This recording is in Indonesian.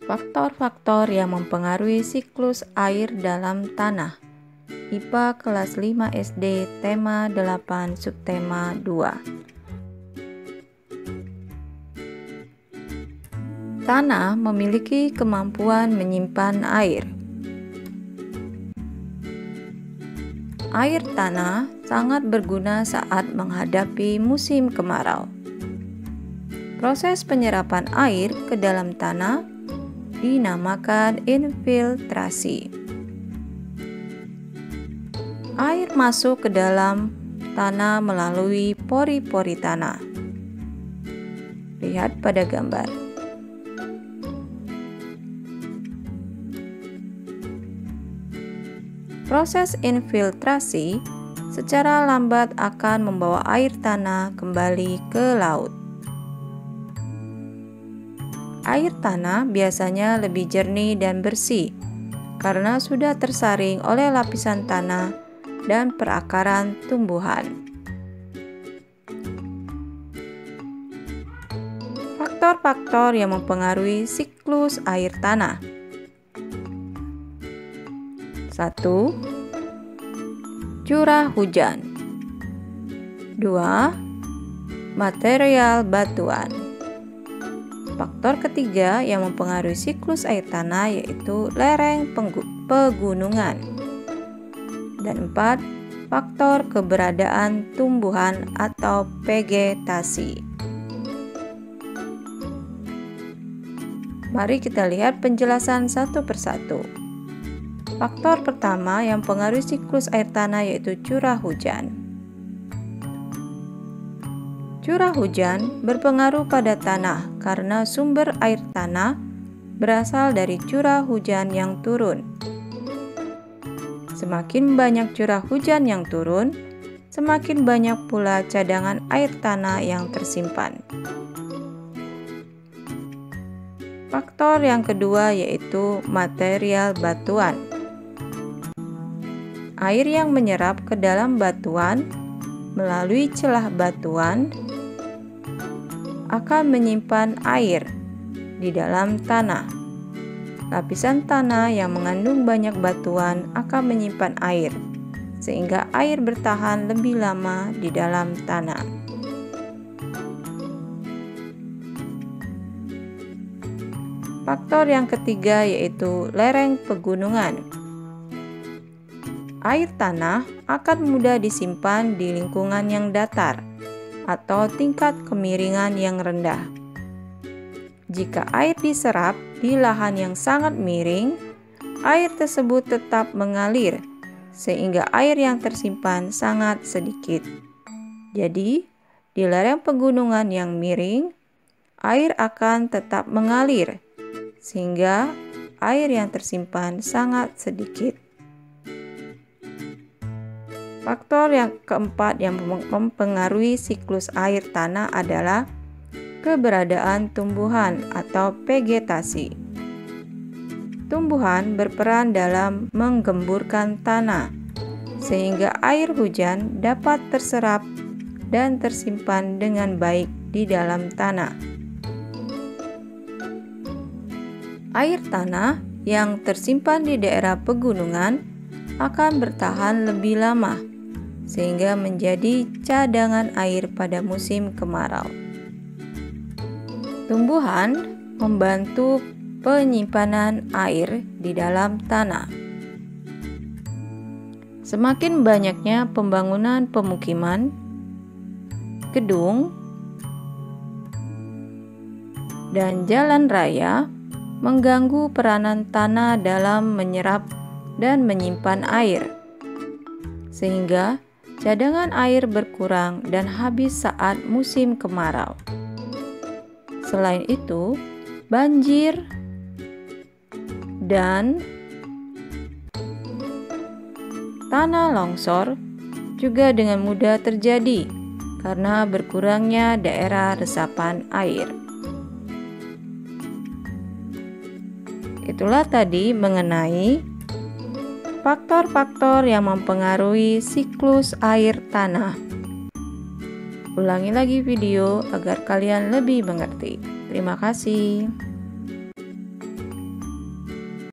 Faktor-faktor yang mempengaruhi siklus air dalam tanah. IPA kelas 5 SD, tema 8, subtema 2. Tanah memiliki kemampuan menyimpan air. Air tanah sangat berguna saat menghadapi musim kemarau. Proses penyerapan air ke dalam tanah dinamakan infiltrasi. Air masuk ke dalam tanah melalui pori-pori tanah. Lihat pada gambar. Proses infiltrasi secara lambat akan membawa air tanah kembali ke laut. Air tanah biasanya lebih jernih dan bersih karena sudah tersaring oleh lapisan tanah dan perakaran tumbuhan. Faktor-faktor yang mempengaruhi siklus air tanah. 1. Curah hujan. 2. Material batuan. Faktor ketiga yang mempengaruhi siklus air tanah yaitu lereng pegunungan. Dan 4. Faktor keberadaan tumbuhan atau vegetasi. Mari kita lihat penjelasan satu persatu. Faktor pertama yang mempengaruhi siklus air tanah yaitu curah hujan. Curah hujan berpengaruh pada tanah karena sumber air tanah berasal dari curah hujan yang turun. Semakin banyak curah hujan yang turun, semakin banyak pula cadangan air tanah yang tersimpan. Faktor yang kedua yaitu material batuan. Air yang menyerap ke dalam batuan melalui celah batuan akan menyimpan air di dalam tanah. Lapisan tanah yang mengandung banyak batuan akan menyimpan air, sehingga air bertahan lebih lama di dalam tanah. Faktor yang ketiga yaitu lereng pegunungan. Air tanah akan mudah disimpan di lingkungan yang datar atau tingkat kemiringan yang rendah. Jika air diserap di lahan yang sangat miring, air tersebut tetap mengalir sehingga air yang tersimpan sangat sedikit. Jadi, di lereng pegunungan yang miring, air akan tetap mengalir sehingga air yang tersimpan sangat sedikit. Faktor yang keempat yang mempengaruhi siklus air tanah adalah keberadaan tumbuhan atau vegetasi. Tumbuhan berperan dalam menggemburkan tanah, sehingga air hujan dapat terserap dan tersimpan dengan baik di dalam tanah. Air tanah yang tersimpan di daerah pegunungan akan bertahan lebih lama, sehingga menjadi cadangan air pada musim kemarau. Tumbuhan membantu penyimpanan air di dalam tanah. Semakin banyaknya pembangunan pemukiman, gedung, dan jalan raya mengganggu peranan tanah dalam menyerap dan menyimpan air, sehingga cadangan air berkurang dan habis saat musim kemarau. Selain itu, banjir dan tanah longsor juga dengan mudah terjadi karena berkurangnya daerah resapan air. Itulah tadi mengenai faktor-faktor yang mempengaruhi siklus air tanah. Ulangi lagi video agar kalian lebih mengerti. Terima kasih.